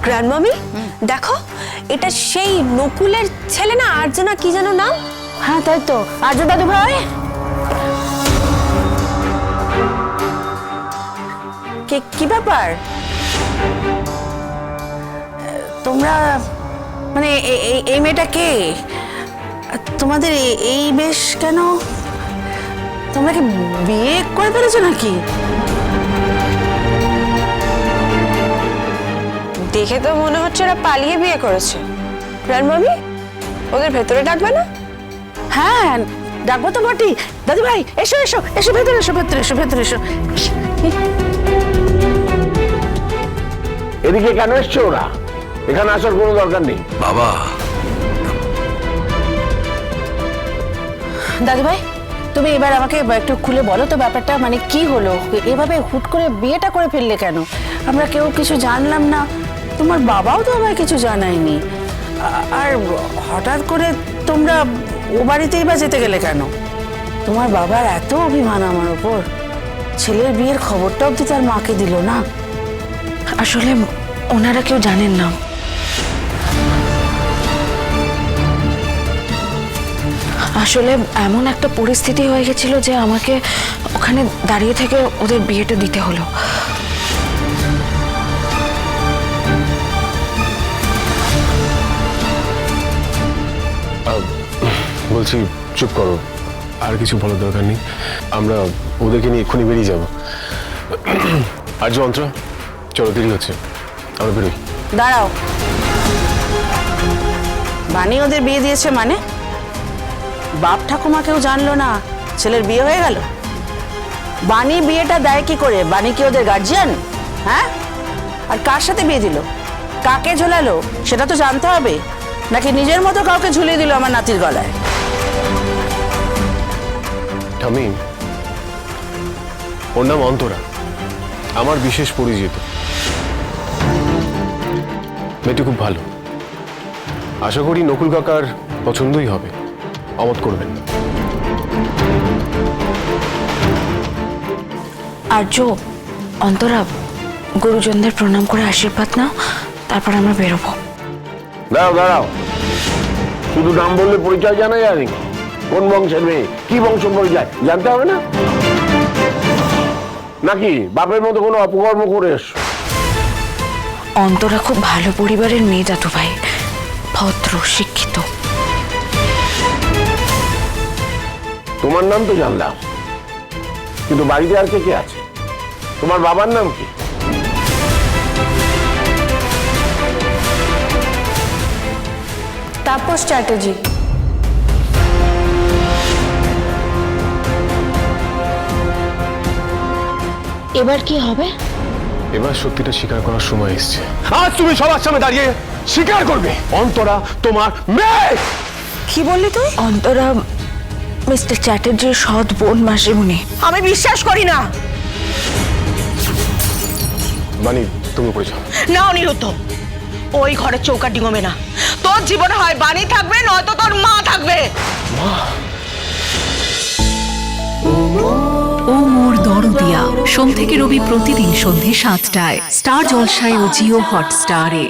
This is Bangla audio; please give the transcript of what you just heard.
গ্র্যান্ডমামি দেখো, এটা সেই নকুলের ছেলে না, আর্যনা কি যেন নাম? হ্যাঁ তাই তো, আর্য দাদু ভাই। কি ব্যাপার তোমরা, মানে এই মেয়েটা কে? তোমাদের এই বেশ কেন? তোমরা কি বিয়ে করে ফেলেছো নাকি? দেখে তো মনে হচ্ছে ওরা পালিয়ে বিয়ে করেছে। গ্র্যান্ডমামি, ওদের ভেতরে ডাকবে না? হ্যাঁ ডাকবো তো বটি। দাদু ভাই এসো এসো এসো, ভেতরে এসো, ভেতরে এসো, ভেতরে এসো। এদিকে কেন এসছে ওরা? এখানে আসার কোনো দরকার নেই। বাবা, দাদু ভাই তুমি এবার আমাকে একটু খুলে বলো তো ব্যাপারটা, মানে কি হলো? এভাবে হুট করে বিয়েটা করে ফেললে কেন? আমরা কেউ কিছু জানলাম না, তোমার বাবাও তো আমায় কিছু জানায়নি। আর হঠাৎ করে তোমরা ও বাড়িতেই বা যেতে গেলে কেন? তোমার বাবার এত অভিমান আমার উপর, ছেলের বিয়ের খবরটা অব্দি তার মাকে দিল না। আসলে ওনারা কেউ জানেন না। আসলে এমন একটা পরিস্থিতি হয়ে গেছিল যে আমাকে ওখানে দাঁড়িয়ে থেকে ওদের বিয়েটা দিতে হলো। বলছি চুপ করো, আর কিছু বলার দরকার নেই। আমরা ওদেরকে নিয়ে এক্ষুনি বেরিয়ে যাব। আর যন্ত্র, চলো, দেরি হচ্ছে, আমরা বেরোই। দাঁড়াও, বানি ওদের বিয়ে দিয়েছে মানে? বাপ ঠাকুমা কেউ জানলো না ছেলের বিয়ে হয়ে গেল? বানি বিয়েটা দেয় কি করে? বানি কি ওদের গার্জিয়ান? হ্যাঁ, আর কার সাথে বিয়ে দিল, কাকে ঝোলালো সেটা তো জানতে হবে, নাকি নিজের মতো কাউকে ঝুলিয়ে দিল আমার নাতির গলায়? আমি, ওর নাম অন্তরা, আমার বিশেষ পরিচিত। মেয়েটি খুব ভালো, আশা করি নকুল কাকার পছন্দই হবে, অমত করবেন না। আর্য, অন্তরা, গুরুজনদের প্রণাম করে আশীর্বাদ নাও, তারপর আমরা বেরোবো। দাঁড়াও দাঁড়াও, শুধু নাম বললে পরিচয় জানা যায়? কোন বংশের মেয়ে, কি বংশ পরিচয় জানতে হবে না? নাকি বাপের মতো কোনো অপকর্ম করে এসো? অন্তরা খুব ভালো পরিবারের মেয়ে দাদু ভাই, ভদ্র, শিক্ষিত। তোমার নাম তো জানলাম, কিন্তু বাড়িতে আর কে কে আছে? তোমার বাবার নাম কি? তাপস চ্যাটার্জি। এবার কি হবে? এবার সত্যিটা স্বীকার করার সময় এসেছে। আজ তুমি সবার সামনে দাঁড়িয়ে স্বীকার করবে অন্তরা তোমার মেয়ে। কি বললি তুই? অন্তরা মিস্টার চ্যাটার্জির সৎ বোন মাসিমণি। আমি বিশ্বাস করি না। মানে তুমি উপরে যাও। না অনিরুদ্ধ, ওই ঘরের চৌকা ডিঙোবে না। তোর জীবনে হয় বানি থাকবে, নয়তো তোর মা থাকবে। ও মোর দরদিয়া, সোম থেকে রবি প্রতিদিন সন্ধ্যে ৭টায় স্টার জলসায় ও জিও হটস্টারে।